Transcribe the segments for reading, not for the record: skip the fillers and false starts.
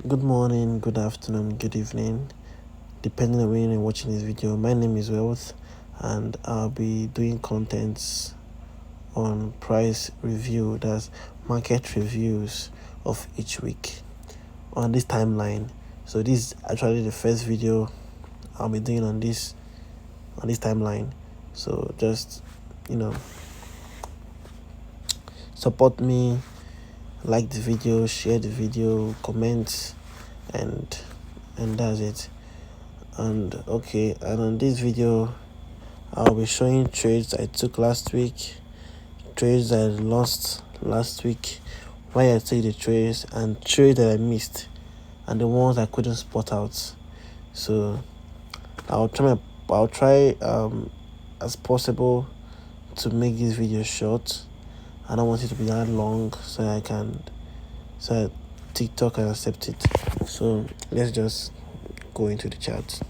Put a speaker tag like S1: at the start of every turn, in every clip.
S1: Good morning, good afternoon, good evening, depending on when you're watching this video. My name is Wealth, and I'll be doing contents on price review, that's market reviews of each week on this timeline. So this is actually the first video I'll be doing on this timeline. So just support me, like the video, share the video, comment, and that's it. And on this video I'll be showing trades I took last week, trades I lost last week, why I took the trades, and trades that I missed, and the ones I couldn't spot out. So I'll try as possible to make this video short. I don't want it to be that long, so TikTok can accept it. So let's just go into the chart.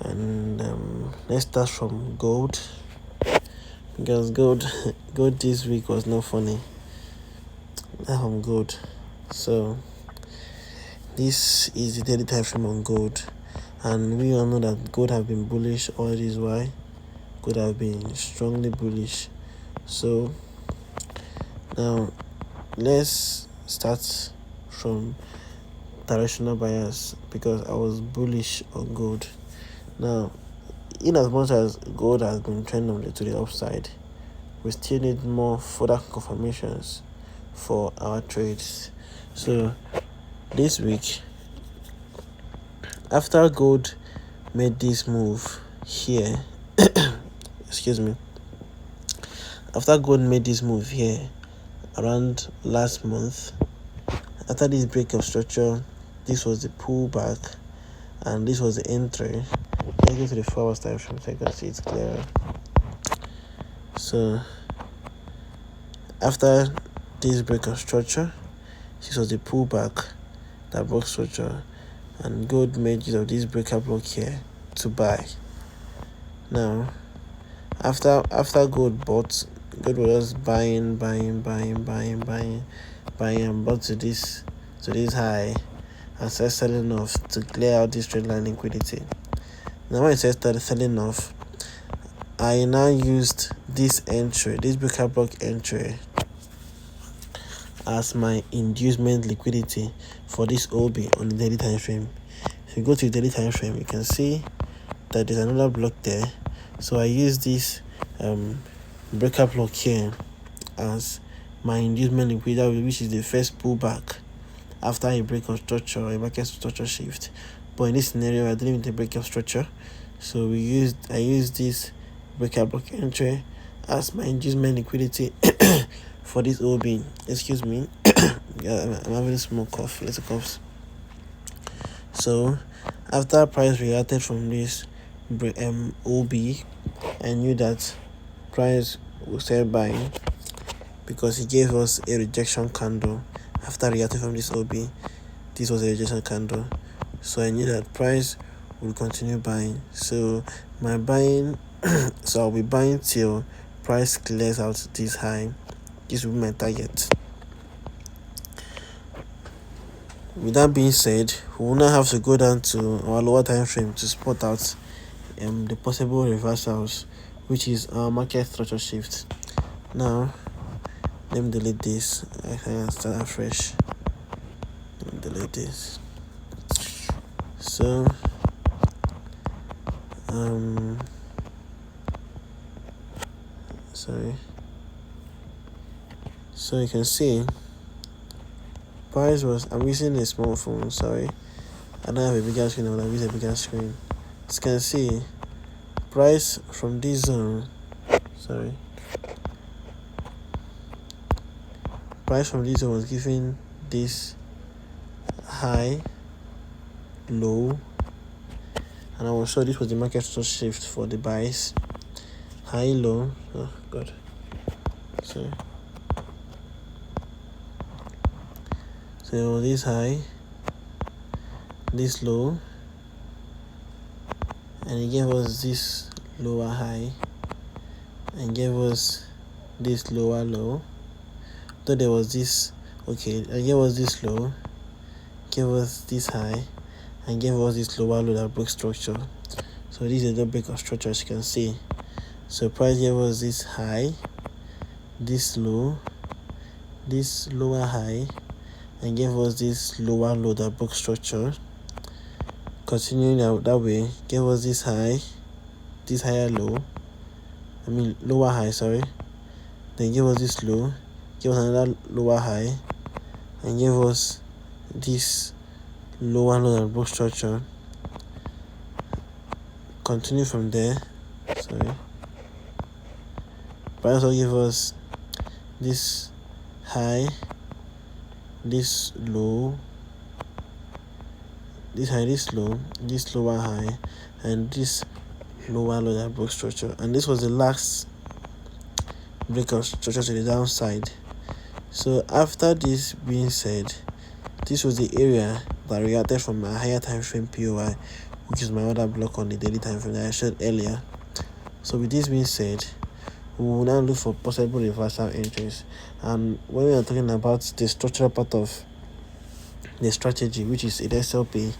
S1: And let's start from gold, because gold this week was not funny. From gold. So this is the daily time frame on gold, and we all know that gold have been bullish all this while. Gold have been strongly bullish. So now let's start from directional bias, because I was bullish on gold. Now, in as much as gold has been trending to the upside, we still need more further confirmations for our trades. So this week, after gold made this move here excuse me, after gold made this move here around last month, after this break of structure, this was the pullback and this was the entry. Let's go to the 4 hours time frame so I can see it's clearer. So after this break of structure, this was the pullback that broke structure, and gold made use of this breaker block here to buy. Now after gold bought, gold was just buying, and bought to this high and started selling off to clear out this trend line liquidity. Now when it started selling off, I now used this breaker block entry, as my inducement liquidity for this OB on the daily time frame. If you go to the daily time frame, you can see that there's another block there. So I use this breaker block here as my inducement liquidity, which is the first pullback after a break of structure or a market structure shift. But in this scenario, I didn't need a break of structure, so I used this breaker block entry as my inducement liquidity for this OB. Excuse me, I'm having a small cough. Let's cough. So after price reacted from this OB, I knew that price will start buying, because he gave us a rejection candle after reacting from this OB. This was a rejection candle, so I knew that price will continue buying. So my buying so I'll be buying till price clears out this high. This will be my target. With that being said, we will now have to go down to our lower time frame to spot out the possible reversals, which is our market structure shift. Now let me delete this. I can start afresh. Let me delete this. So so you can see price was, I'm using a small phone, sorry, I don't have a bigger screen. I would have used a bigger screen. As you can see, price from this zone, price from this zone was giving this high, low, and I will show this was the market shift for the buys. High, low, oh god, sorry. So this high, this low, and it gave us this lower high, and gave us this lower low. So there was this, okay, and here was this low, gave us this high, and gave us this lower low that broke structure. So this is the break of structure, as you can see. So price gave us this high, this low, this lower high, and gave us this lower low that broke structure. Continuing that way, gave us this high, this higher low, lower high, sorry. Then gave us this low, gave us another lower high, and gave us this lower low that broke structure. Continue from there, sorry. Price also gave us this high, this low, this high, this low, this lower high, and this lower low that broke structure. And this was the last break of structure to the downside. So after this being said, this was the area that reacted from my higher time frame POI, which is my other block on the daily time frame that I showed earlier. So with this being said, we will now look for possible reversal entries. And when we are talking about the structural part of the strategy, which is in SLP,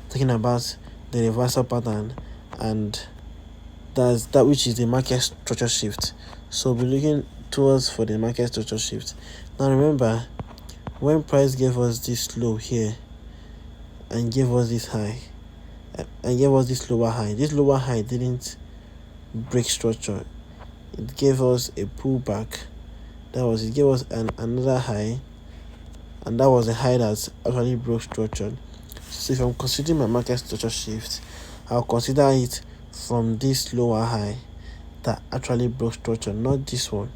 S1: talking about the reversal pattern, and that's that which is the market structure shift. So we're looking towards for the market structure shift. Now remember, when price gave us this low here and gave us this high and gave us this lower high didn't break structure. It gave us a pullback. It gave us another high, and that was a high that actually broke structure. So if I'm considering my market structure shift, I'll consider it from this lower high that actually broke structure, not this one.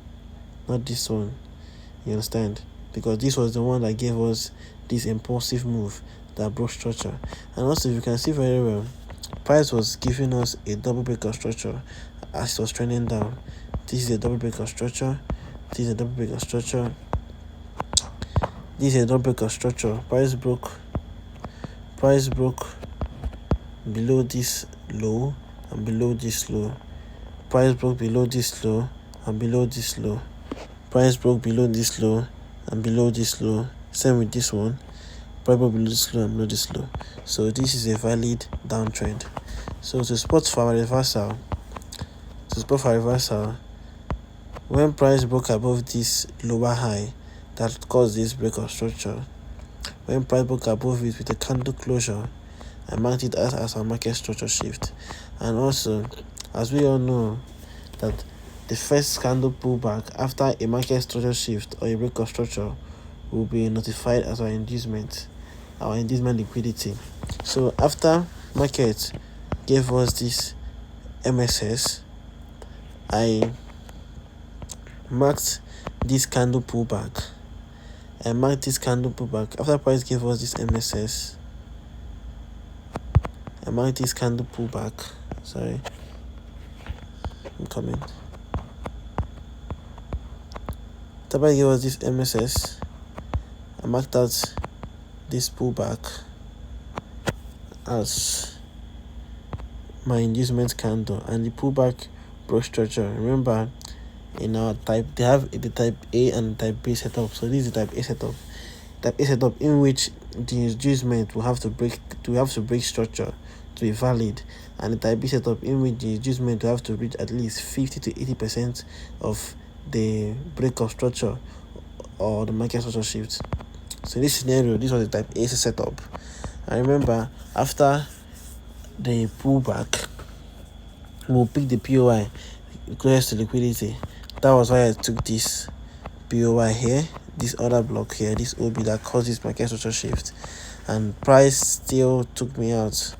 S1: You understand? Because this was the one that gave us this impulsive move that broke structure. And also, if you can see very well, price was giving us a double break of structure as it was trending down. This is a double break of structure. This is a double break of structure. This is a double break of structure. Price broke below this low and below this low. Price broke below this low and below this low. Price broke below this low and below this low. Same with this one. Price broke below this low and below this low. So this is a valid downtrend. So to support for a reversal, when price broke above this lower high that caused this break of structure, when price broke above it with a candle closure, I marked it as a market structure shift. And also, as we all know, that the first candle pullback after a market structure shift or a break of structure will be notified as our inducement liquidity. So after market gave us this MSS, I marked this candle pullback. After price gave us this MSS, I marked this candle pullback. Sorry, I'm coming. After price gave us this MSS, I marked out this pullback as my inducement candle, and the pullback broke structure. Remember, in our type, they have the type A and type B setup. So this is the type A setup. Type A setup in which the inducement will have to break structure to be valid, and the type B setup in which the inducement will have to reach at least 50 to 80% of the break of structure or the market structure shift. So in this scenario, this was the type A setup. And remember, after the pullback, we'll pick the POI closest to liquidity. That was why I took this POI here, this other block here, this OB that caused this market structure shift, and price still took me out.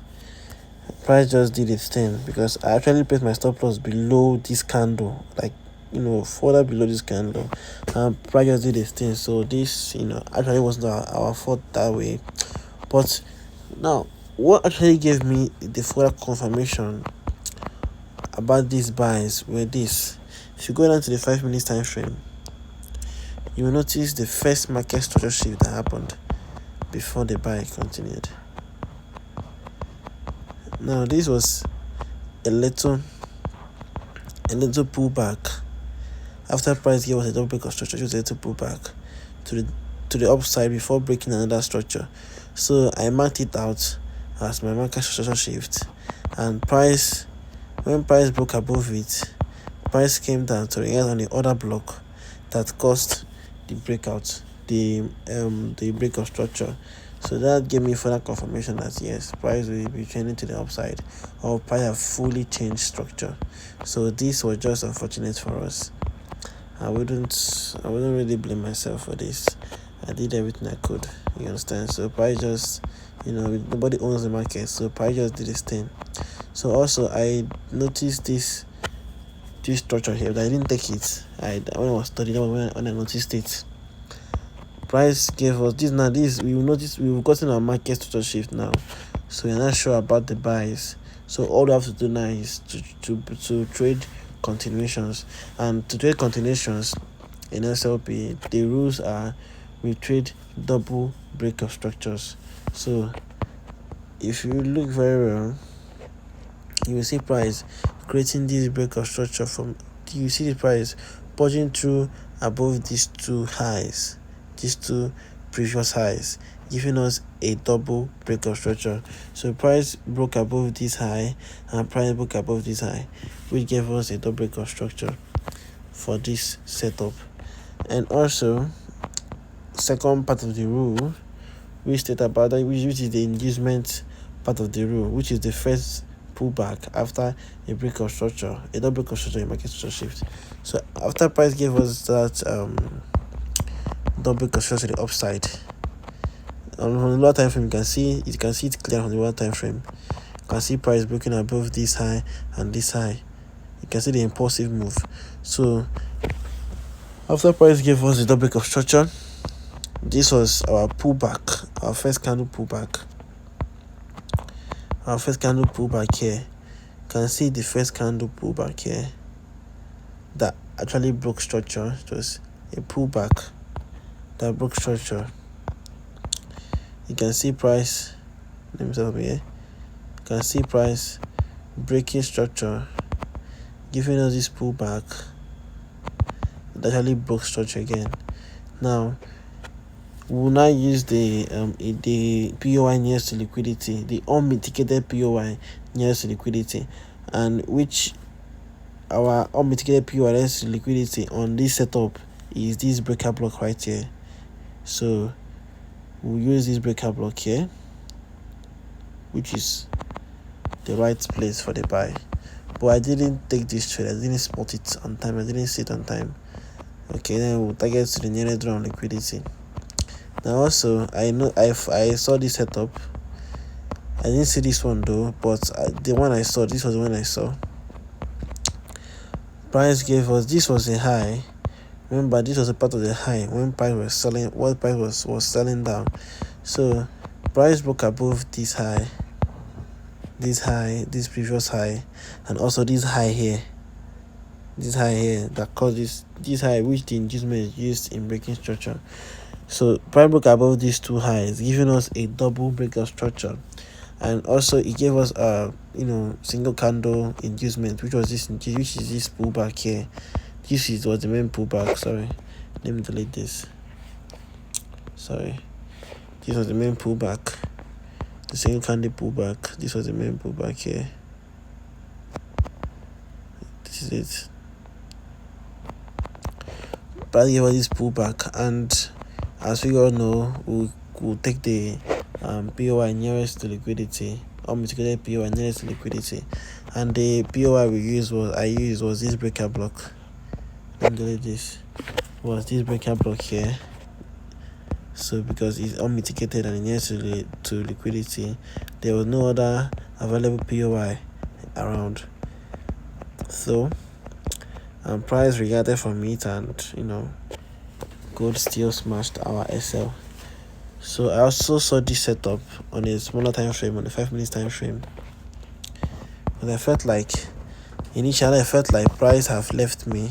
S1: Price just did its thing because I actually placed my stop loss below this candle, further below this candle, and price just did its thing. So this, actually wasn't our fault that way. But now, what actually gave me the further confirmation about these buys were this. If you go down to the 5 minutes time frame, you will notice the first market structure shift that happened before the buy continued. Now this was a little pullback After price gave us a double break of structure, just to pull back to the upside before breaking another structure. So I marked it out as my market structure shift, and when price broke above it, price came down to react on the other block that caused the breakout, the break of structure. So that gave me further confirmation that yes, price will be trending to the upside, or price have fully changed structure. So this was just unfortunate for us. I wouldn't really blame myself for this. I did everything I could. You understand? So price just, nobody owns the market, so price just did its thing. So also I noticed this structure here, but I didn't take it. When I was studying, when I noticed it, price gave us this. Now this we will notice we've gotten our market structure shift now, so we're not sure about the buys. So all we have to do now is to trade continuations, and to trade continuations in SLP, the rules are we trade double break of structures. So if you look very well, you will see price creating this break of structure you see the price pushing through above these two previous highs, giving us a double break of structure. So price broke above this high and price broke above this high, which gave us a double break of structure for this setup. And also, second part of the rule we state about that, which is the inducement part of the rule, which is the first pullback after a break of structure, a double break of structure in market structure shift. So after price gave us that double break of structure to the upside, on the lower time frame you can see it clear on the lower time frame. You can see price breaking above this high and this high. You can see the impulsive move. So after price gave us the double break of structure, this was our pullback, our first candle pullback. Our first candle pullback here. You can see the first candle pullback here that actually broke structure. It was a pullback that broke structure. You can see price, let me stop here. You can see price breaking structure, giving us this pullback that actually broke structure again. Now we will now use the POI nearest to liquidity, the unmitigated POI nearest to liquidity, and which our unmitigated POI nearest to liquidity on this setup is this breaker block right here. So we'll use this breaker block here, which is the right place for the buy. But I didn't take this trade. I didn't spot it on time. I didn't see it on time. Okay, then we'll target to the nearest draw on liquidity. Now also, I saw this setup. I didn't see this one though, but the one I saw, this was the one I saw. Price gave us, this was a high. Remember, this was a part of the high when price was selling, what price was selling down. So price broke above this high, this previous high, and also this high here. This high here that caused this high, which the inducement is used in breaking structure. So price broke above these two highs, giving us a double break of structure, and also it gave us a single candle inducement, which is this pullback here. This was the main pullback. Sorry, let me delete this. Sorry, this was the main pullback, the single candle pullback. This was the main pullback here. This is it. Price gave us this pullback, and as we all know, we'll take the POI nearest to liquidity, unmitigated POI nearest to liquidity, and the POI I used was this breaker block. Let me delete this. Was this breaker block here? So because it's unmitigated and nearest to liquidity, there was no other available POI around. So price regarded from it, and gold still smashed our SL. So I also saw this setup on a smaller time frame, on a 5 minutes time frame, but I felt like price have left me.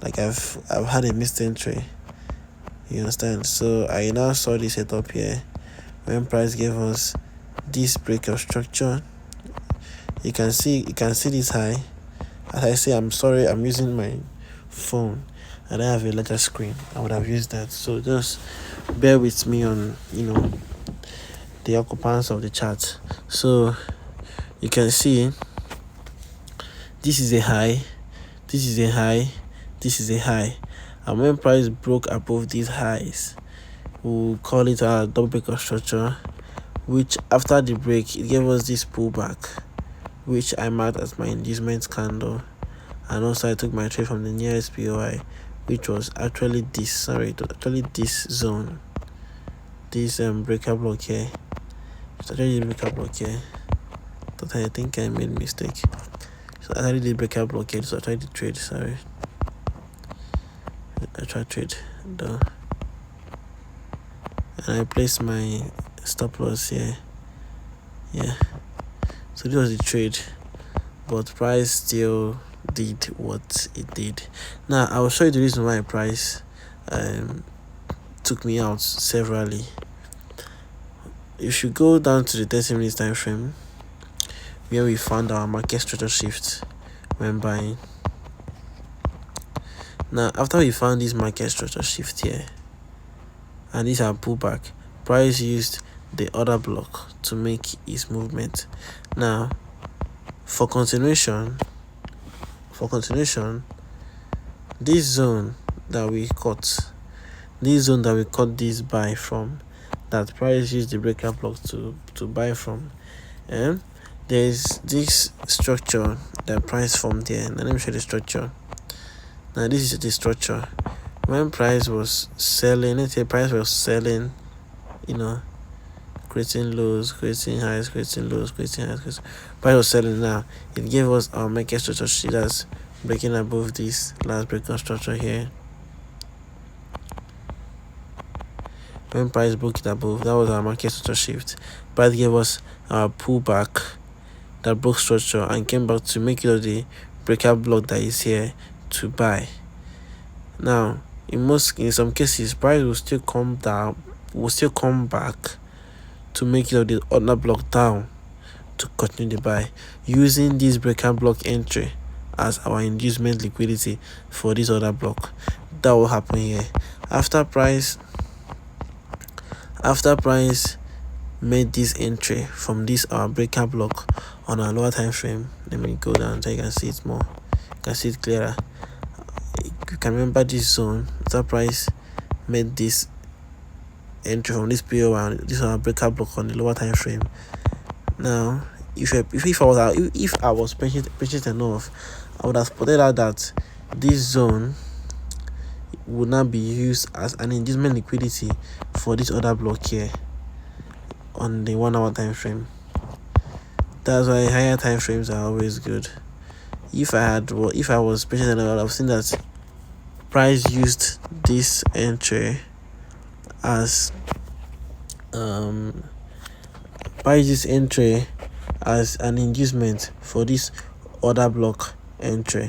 S1: Like I've had a missed entry. You understand? So I now saw this setup here when price gave us this break of structure. you can see this high. As I say, I'm sorry, I'm using my phone. I don't have a larger screen. I would have used that. So just bear with me on the occupants of the chart. So you can see this is a high, this is a high, this is a high, and when price broke above these highs, we'll call it a double breaker structure, which after the break it gave us this pullback, which I marked as my inducement candle. And also I took my trade from the nearest POI, which was actually this zone, this breaker block here. It's actually the breaker block here. But I think I made a mistake. So I actually did breaker block here, so I tried to trade, sorry. I tried trade though. And I placed my stop loss here. Yeah. So this was the trade. But price still did what it did. Now I will show you the reason why price took me out severally. If you go down to the 30 minutes time frame, where we found our market structure shift when buying. Now after we found this market structure shift here, and this our pullback, price used the other block to make its movement. Now for continuation, this zone that we cut this buy from, that price used the breaker block to buy from, and there's this structure that price formed there. Now let me show the structure. Now this is the structure. When price was selling, let's say price was selling, creating lows, creating highs, creating lows, creating highs, price was selling. Now it gave us our market structure sheet that's breaking above this last breaker structure here. When price broke it above, that was our market structure shift. Price gave us our pullback that broke structure and came back to make it of the breaker block that is here to buy. Now in some cases, price will still come back to make it of the other block down to continue the buy, using this breaker block entry as our inducement liquidity for this other block. That will happen here after price made this entry from this our breaker block on our lower time frame. Let me go down so you can see it more, you can see it clearer. You can remember this zone after price made this entry from this PO1, this our breaker block on the lower time frame. Now if I was patient enough, I would have spotted out that this zone would not be used as an inducement liquidity for this other block here on the 1 hour time frame. That's why higher time frames are always good. If I was patient enough, I would have seen that price used this entry as an inducement for this other block entry.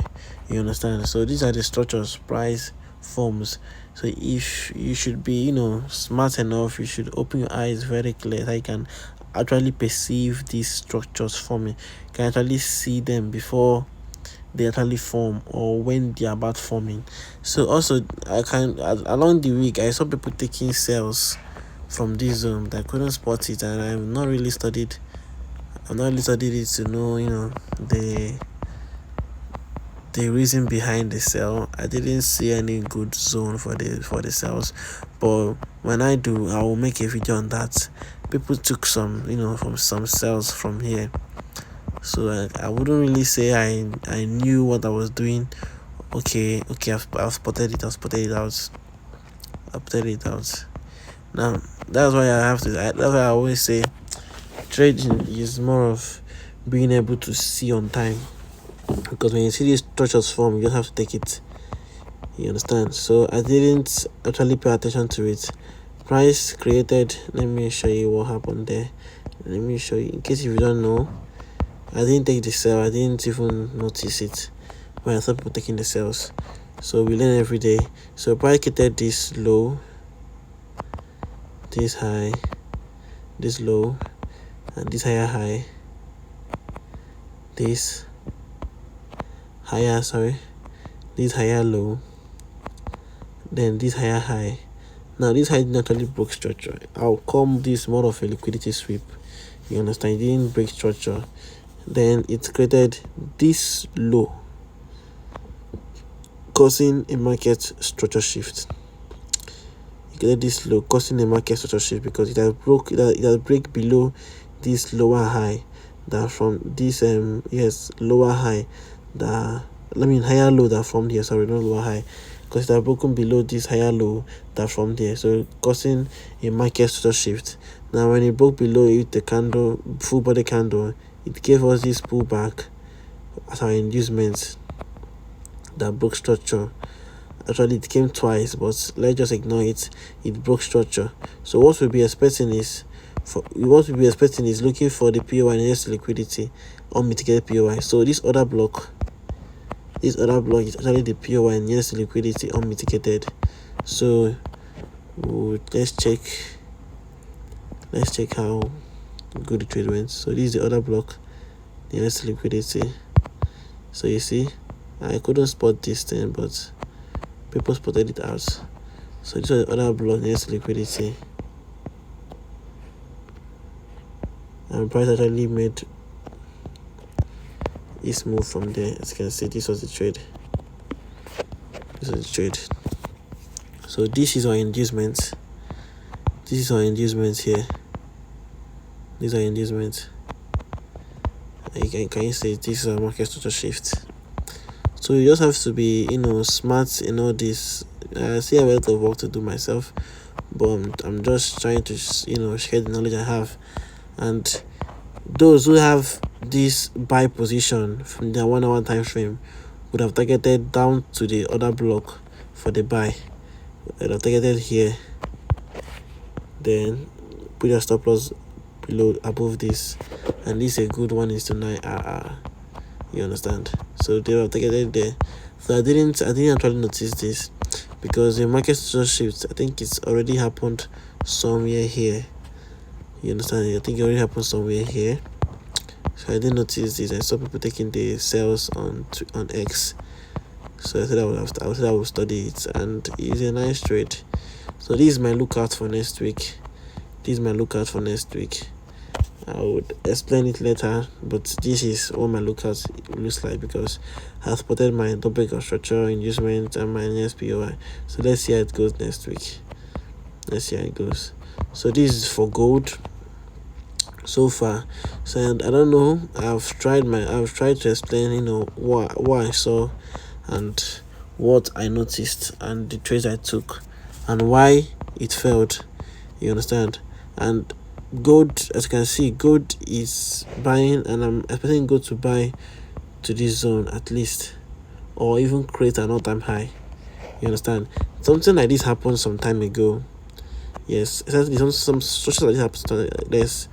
S1: You understand? So these are the structures price forms. So if you should be smart enough, you should open your eyes very clear so you can actually perceive these structures forming. You can actually see them before they actually form or when they are about forming. So also along the week I saw people taking sales from this zone, but I couldn't spot it, and I've not really studied it to know the reason behind the sell. I didn't see any good zone for the sales, but when I do, I will make a video on that. People took some from some sales from here, so I wouldn't really say I knew what I was doing. Okay, I've spotted it out. Now that's why that's why I always say trading is more of being able to see on time, because when you see these structures form, you just have to take it. You understand? So I didn't actually pay attention to it. Price created, let me show you what happened there. Let me show you in case if you don't know. I didn't take the sell, I didn't even notice it, but I saw people taking the sales. So we learn every day. So price created this low, this high, this low, and this higher high this higher this higher low, then this higher high. Now this high didn't actually broke structure. I'll call this more of a liquidity sweep. You understand? It didn't break structure. Then it created this low, causing a market structure shift. You get this low causing a market structure shift because it has break below this lower high that from this lower high that higher low that formed here, sorry, not lower high, because it has broken below this higher low that formed there, so causing a market structure shift. Now when it broke below it, the candle, full body candle, it gave us this pullback as our inducement that broke structure. Actually it came twice, but let's just ignore it. It broke structure. So what we'll be expecting is looking for the POI next liquidity, unmitigated POI. So this other block is actually the POI next liquidity, unmitigated. So let's check how good the trade went. So this is the other block, the next liquidity. So you see, I couldn't spot this thing, but people spotted it out. So this was the other block, next liquidity, and price actually made this move from there. As you can see, this was the trade. So this is our inducement. This is our inducement here. These are inducements. Can you see this is a market structure shift? So you just have to be smart in all this. I see a lot of work to do myself, but I'm just trying to share the knowledge I have. And those who have this buy position from the 1 hour time frame would have targeted down to the other block for the buy. Would have targeted here, then put your stop loss below, above this, and this is a good 1:9 RR. You understand? So they were targeted there. So I didn't actually notice this because the market structure shift, I think it's already happened somewhere here. You understand? I think it already happened somewhere here. So I didn't notice this. I saw people taking the sales on X. So I said I would study it, and it's a nice trade. So this is my lookout for next week. I would explain it later, but this is what my lookout looks like because I spotted my double of structure, inducement, and my next POI. So let's see how it goes next week. So this is for gold so far. So I don't know. I've tried to explain what I saw and what I noticed and the trades I took and why it failed. You understand? And gold, as you can see, gold is buying, and I'm expecting gold to buy to this zone at least, or even create an all-time high. You understand? Something like this happened some time ago. Yes, exactly. Some structure like this happened. There's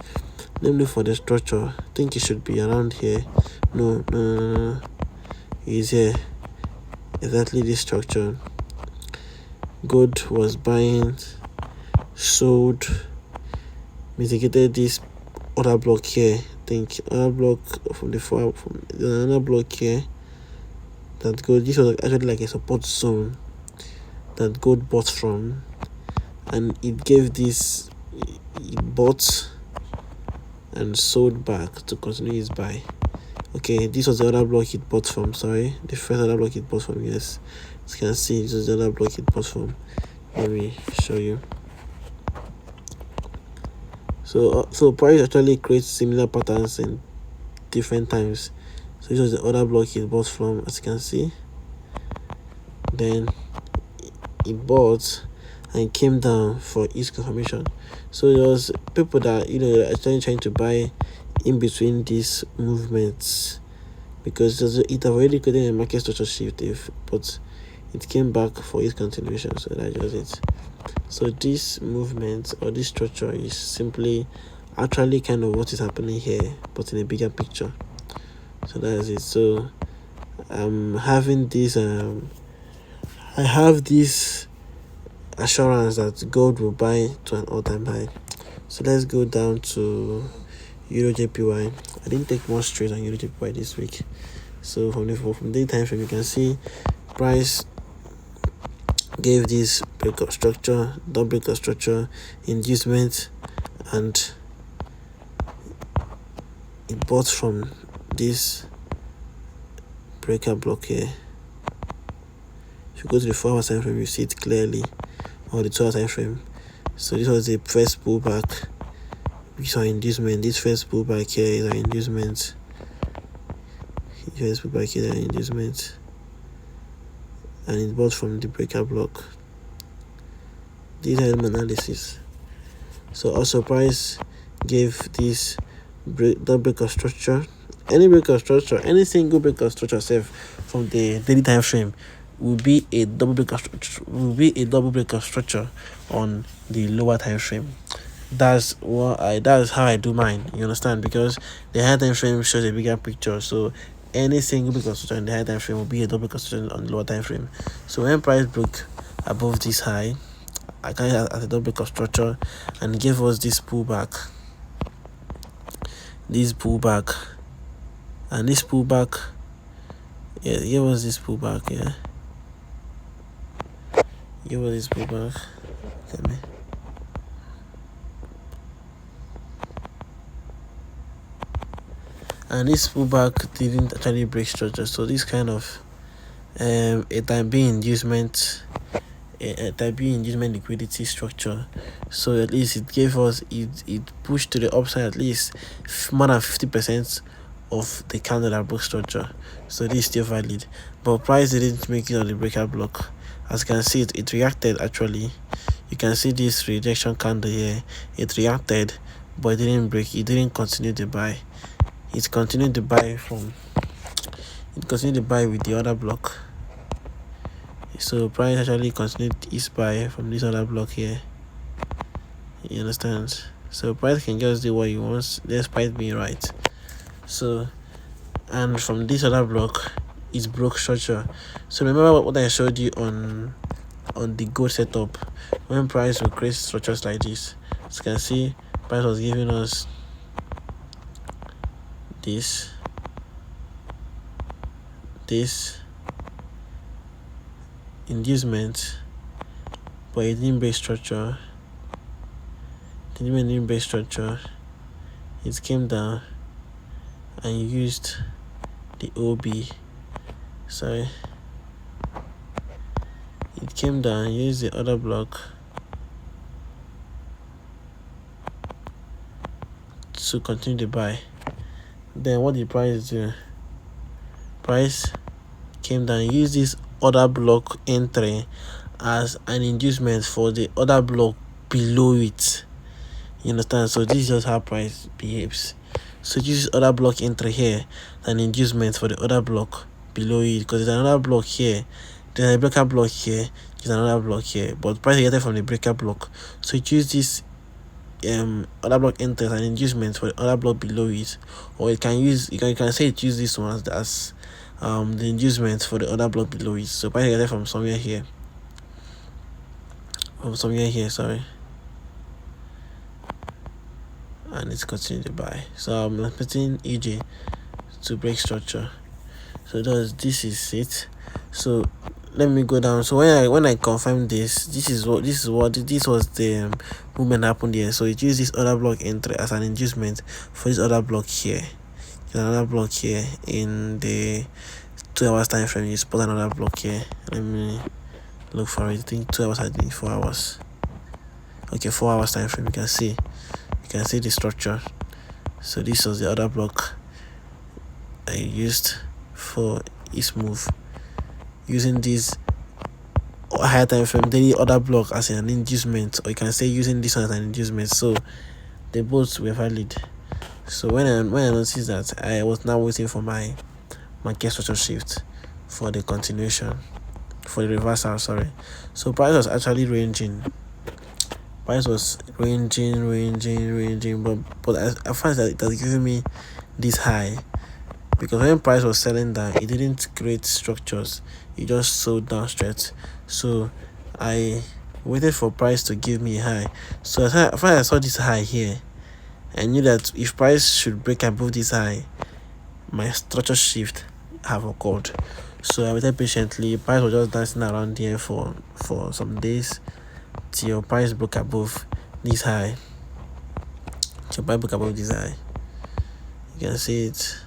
S1: namely for the structure. I think it should be around here. No. It's here. Exactly this structure. Gold was buying, sold, mitigated this other block here. I think other block from the other block here. That gold. This was actually like a support zone that gold bought from, and it gave this. It bought and sold back to continue his buy. Okay, this was the other block it bought from. Sorry, the first other block it bought from. Yes, as you can see, this is the other block it bought from. Let me show you. So price actually creates similar patterns in different times. So this was the other block it bought from, as you can see. Then it bought and came down for its confirmation. So there was people that actually trying to buy in between these movements because it already created a market structure shift, but it came back for its continuation. So that's just it. So this movement or this structure is simply actually kind of what is happening here, but in a bigger picture. So that's it. So I'm having this I have this assurance that gold will buy to an all-time high. So let's go down to Euro JPY. I didn't take much trades on Euro JPY this week. So from the time frame, you can see price gave this breakout structure, double breakout structure, inducement, and it bought from this breakout block here. If you go to the 4 hour time frame, you see it clearly, or the 2 hour time frame. So this was the first pullback. We saw inducement. This first pullback here is our inducement. First pullback here is our inducement, and it bought from the breakout block. This is analysis. So also price gave this double breakout structure. Any breakout structure, any single breakout structure self from the daily time frame will be a double breakout structure on the lower time frame. That's how I do mine. You understand? Because the high time frame shows a bigger picture. So any single breakout structure in the high time frame will be a double breakout structure on the lower time frame. So when price broke above this high, I carried it as a double breakout structure and gave us this pullback. And this pullback, yeah, here was this pullback, yeah. Here was this pullback. Okay, and this pullback didn't actually break structure. So this kind of a time being inducement liquidity structure. So at least it gave us it pushed to the upside at least more than 50% of the candle that broke structure. So this is still valid, but price didn't make it on the breakout block. As you can see, it reacted. Actually, you can see this rejection candle here. It reacted, but it didn't break. It didn't continue to buy. It continued to buy with the other block. So price actually continued its buy from this other block here. You understand? So price can just do what he wants despite being right. So, and from this other block, it broke structure. So remember what I showed you on the gold setup. When price will create structures like this, as you can see, price was giving us this inducement, but it didn't break structure. It came down and used the OB. Sorry, it came down and used the other block to continue to buy. Then what did price do? Price came down and used this other block entry as an inducement for the other block below it. You understand? So this is just how price behaves. So it uses other block entry here, an inducement for the other block below it, because there's another block here, there's a breaker block here, there's another block here, but price get it from the breaker block. So it uses this other block enters an inducement for the other block below it, or you can say it uses this one as the inducement for the other block below it. So price get it from somewhere here, sorry, and it's continuing to buy. So I'm putting EJ to break structure. So this is it. So let me go down. So when I confirm this was the movement happened here. So it used this other block entry as an inducement for this other block here. There's another block here in the 2 hours time frame. You spot another block here. Let me look for it. I think 2 hours, I think 4 hours. Okay, 4 hours time frame. You can see the structure. So this was the other block I used for its move, using this higher time frame daily other block as an inducement, or you can say using this one as an inducement. So they both were valid. So when I noticed that, I was now waiting for my market structure shift for the continuation, for the reversal. Sorry. So price was actually ranging. Price was ranging, but I find that it has given me this high, because when price was selling down, it didn't create structures, it just sold down straight. So I waited for price to give me a high. So I saw this high here, I knew that if price should break above this high, my structure shift have occurred. So I waited patiently. Price was just dancing around here for some days till price broke above this high. Till price broke above this high. You can see it.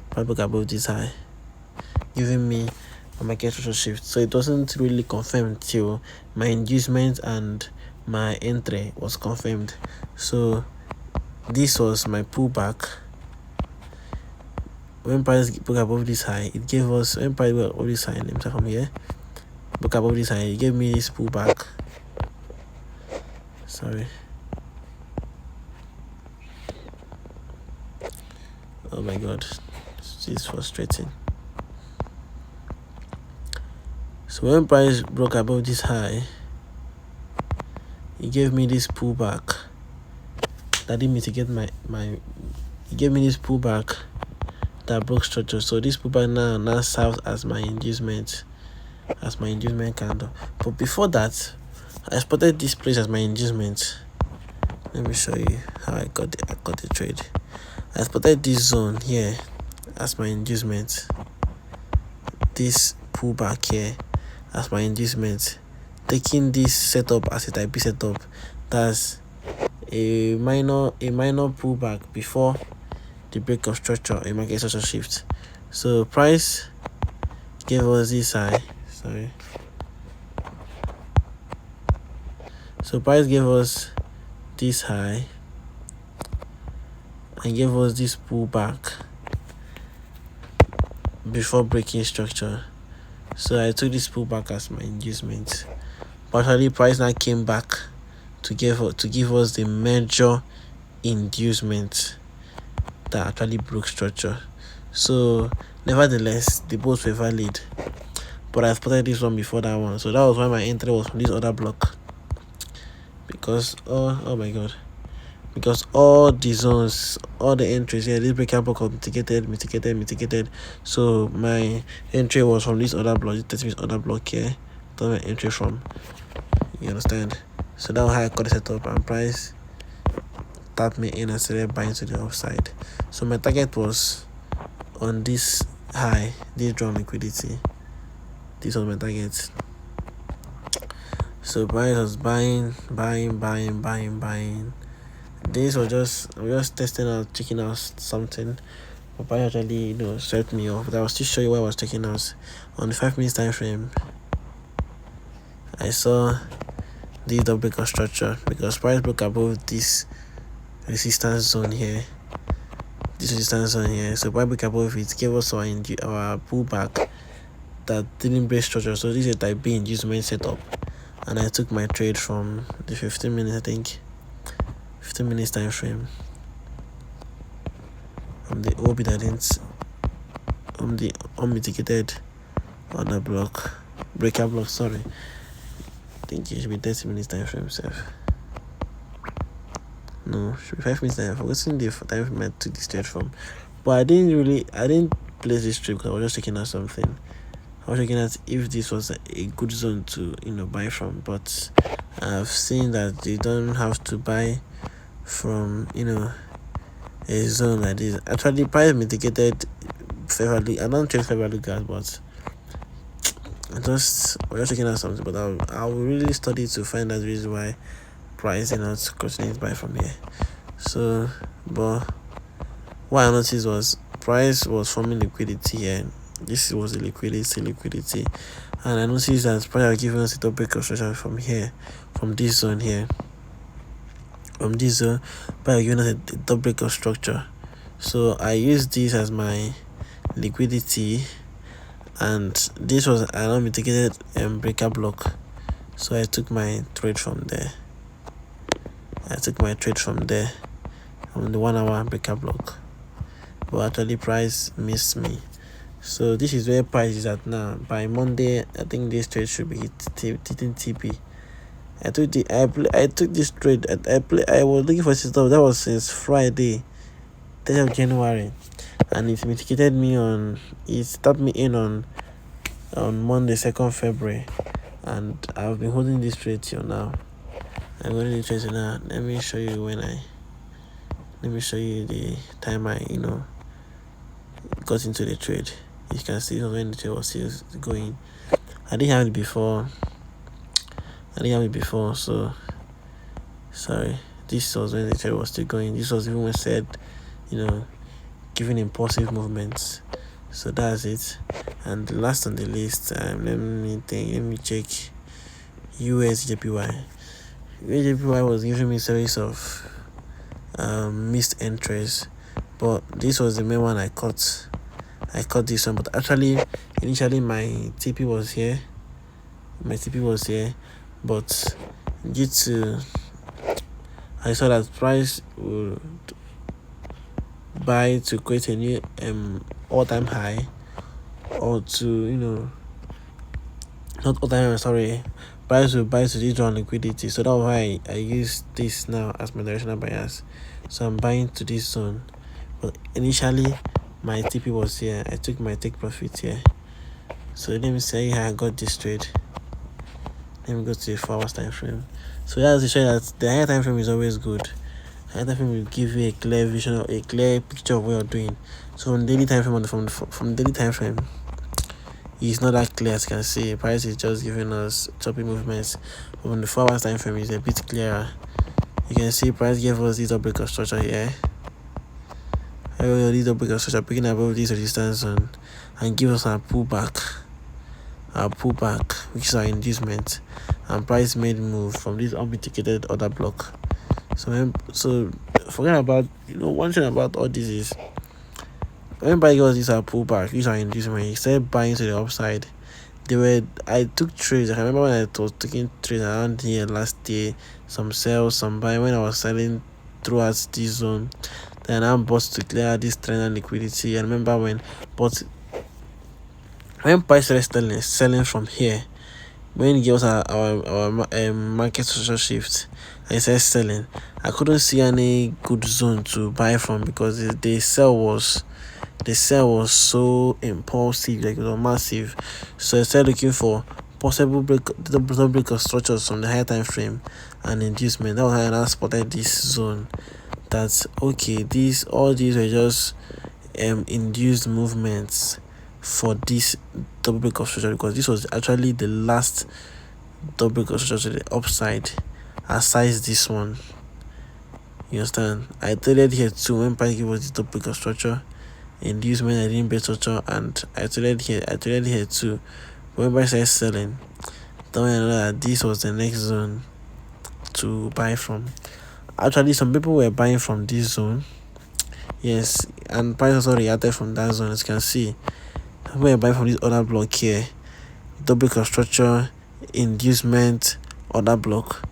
S1: Price broke above this high, giving me a market structure shift. So it wasn't really confirmed till my inducement and my entry was confirmed. So this was my pullback. When price broke above this high, it gave us, when price broke above this high, let me start from here, broke above this high, it gave me this pullback. Sorry. Oh my god, this is frustrating. So when price broke above this high, it gave me this pullback. That didn't mitigate it gave me this pullback that broke structure. So this pullback now serves as my inducement candle. But before that, I spotted this place as my inducement. Let me show you how I got the trade. I spotted this zone here as my inducement. This pullback here as my inducement. Taking this setup as a type B setup. That's a minor pullback before the break of structure, a market structure shift. So price gave us this high. Sorry. So price gave us this high and gave us this pullback before breaking structure. So I took this pullback as my inducement. But actually price now came back to give us the major inducement that actually broke structure. So nevertheless, the both were valid, but I spotted this one before that one. So that was why my entry was from this other block, because oh my god, because all the zones, all the entries here, this breakout block was mitigated. So my entry was from this other block, this other block here. That's my entry from. You understand? So that was how I got the setup, and price tapped me in and started buying to the upside. So my target was on this high, this drawn liquidity. This was my target. So price was buying. This was I'm just testing out, checking out something. But price actually, set me off. But I will still show you what I was checking out. On the 5 minutes time frame, I saw this double break of structure because price broke above this resistance zone here. So price broke above it, gave us our pullback that didn't break structure. So this is a type B inducement setup, and I took my trade from the 15 minutes, I think 15 minutes time frame, from the OB that didn't, the unmitigated other block, breaker block. Sorry, I think it should be 30 minutes time frame. No, should be 5 minutes time. I've forgotten the time frame I took this trade from, but I didn't place this trade because I was just checking out something. I was checking out if this was a good zone to buy from, but I've seen that you don't have to buy from a zone like this. Actually, price mitigated fair value. I don't trade fair value gas, but we're just checking out something. But I will really study to find out the reason why price not continue to buy from here. So, but what I noticed was price was forming liquidity here. This was the liquidity, and I noticed that price are giving us a double break of structure from here, from this zone here. From this zone, price are giving us a double break of structure. So I used this as my liquidity, and this was an unmitigated breaker block. So I took my trade from there. On the 1 hour breaker block, but actually price missed me. So this is where price is at now. By Monday, I think this trade should be hitting TP. I took this trade. I was looking for system. That was since Friday, 10th of January, and it mitigated me it stopped me in on Monday, 2nd February, and I've been holding this trade till now. I'm holding this trade till now. Let me show you when I Let me show you the time I got into the trade. You can see when the trade was still going. I didn't have it before. So sorry. This was when the trade was still going. This was even when said, giving impulsive movements. So that's it. And last on the list, let me check USJPY. USJPY was giving me a series of missed entries, but this was the main one I caught. This one, but actually initially my TP was here. But due to I saw that price would buy to create a new all-time high, or to not all-time, sorry, price will buy to this drawn liquidity. So that's why I use this now as my directional bias. So I'm buying to this zone, but initially my TP was here. I took my take profit here. So let me say how I got this trade. Let me go to the 4 hours time frame. So that's to show that the higher time frame is always good. Higher time frame will give you a clear vision, or a clear picture of what you're doing. So on daily time frame, from daily time frame, it's not that clear. As you can see, price is just giving us choppy movements. But on the 4 hours time frame, is a bit clearer. You can see price gave us this double break of structure here. This double break of structure picking above this resistance zone and give us a pullback, which is our inducement, and price made move from this unmitigated order block. So forget about one thing about all this is when buy was this pullback, which is our inducement, he started buying to the upside. I took trades. I remember when I was taking trades around here last year, some sell, some buy. When I was selling throughout this zone, then I bought to clear this trend and liquidity. I remember when price started selling from here, when it gives our market social shift, I started selling. I couldn't see any good zone to buy from because the sell was so impulsive, like it was massive. So I started looking for possible break of structures from the higher time frame and inducement. That was how I now spotted this zone. That's okay. All these were just induced movements for this double break of structure, because this was actually the last double break of structure to the upside, aside this one. You understand? I traded here too when price gave us this double break of structure. Inducement, I didn't break structure, and I traded here too. When price started selling, then I know that this was the next zone to buy from. Actually, some people were buying from this zone. Yes, and price also reacted from that zone. As you can see, we are buying from this other block here, double break of structure, inducement, other block.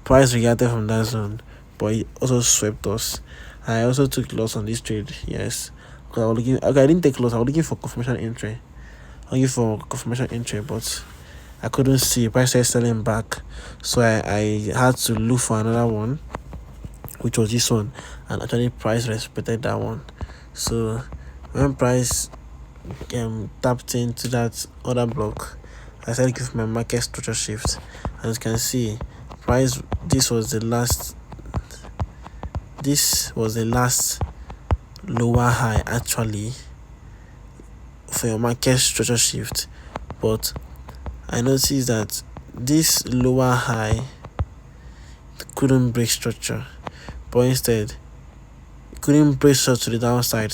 S1: Price reacted from that zone, but it also swept us. I also took loss on this trade. Yes, because I didn't take loss. I was looking for confirmation entry. But I couldn't see. Price started selling back, so I had to look for another one, which was this one, and actually price respected that one. So when price tapped into that other block, I started giving my market structure shift. As you can see, price this was the last lower high actually for your market structure shift. But I noticed that this lower high couldn't break structure, but instead couldn't break structure to the downside,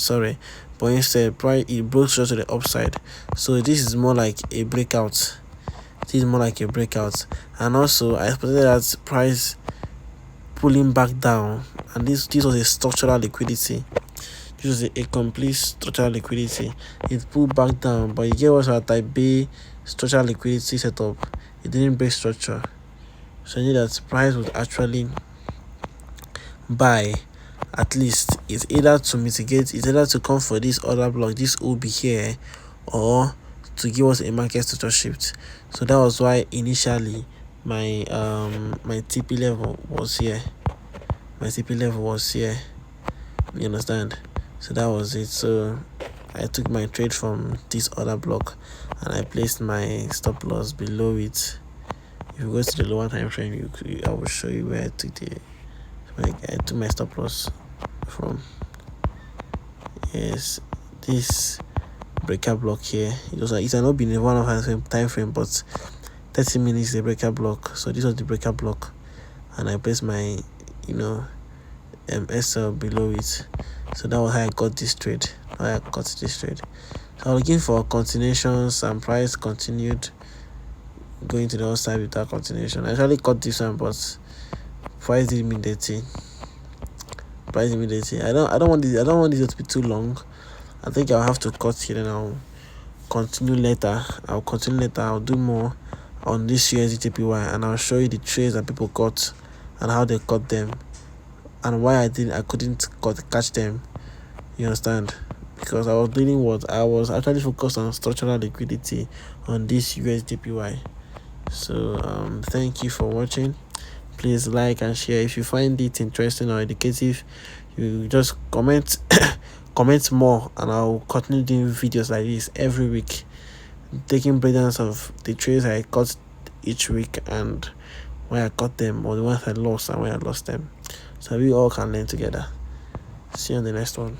S1: but instead it broke structure to the upside. So this is more like a breakout. And also I expected that price pulling back down, and this was a structural liquidity. This was a complete structural liquidity. It pulled back down, but it gave us a type B structural liquidity setup. It didn't break structure, so I knew that price would actually buy. At least it's either to come for this other block, this OB here, or to give us a market structure shift. So that was why initially my TP level was here. You understand? So that was it. So I took my trade from this other block and I placed my stop loss below it. If you go to the lower time frame, I will show you where I took my stop loss from this breaker block here. It had not been a 1 hour time frame, but 30 minutes is the breaker block. So this was the breaker block, and I placed my SL below it. So that was how I got this trade. So I was looking for continuations, and price continued going to the other side without continuation. I actually cut this one, but price did immediately. I don't want this to be too long. I think I'll have to cut here, and I'll continue later. I'll do more on this USDJPY, and I'll show you the trades that people got and how they cut them, and why I couldn't catch them. You understand? Because I was actually focused on structural liquidity on this USDJPY. So thank you for watching. Please like and share. If you find it interesting or educative, you just comment comment more, and I'll continue doing videos like this every week, taking breakdowns of the trades I got each week, and why I got them, or the ones I lost and why I lost them, so we all can learn together. See you on the next one.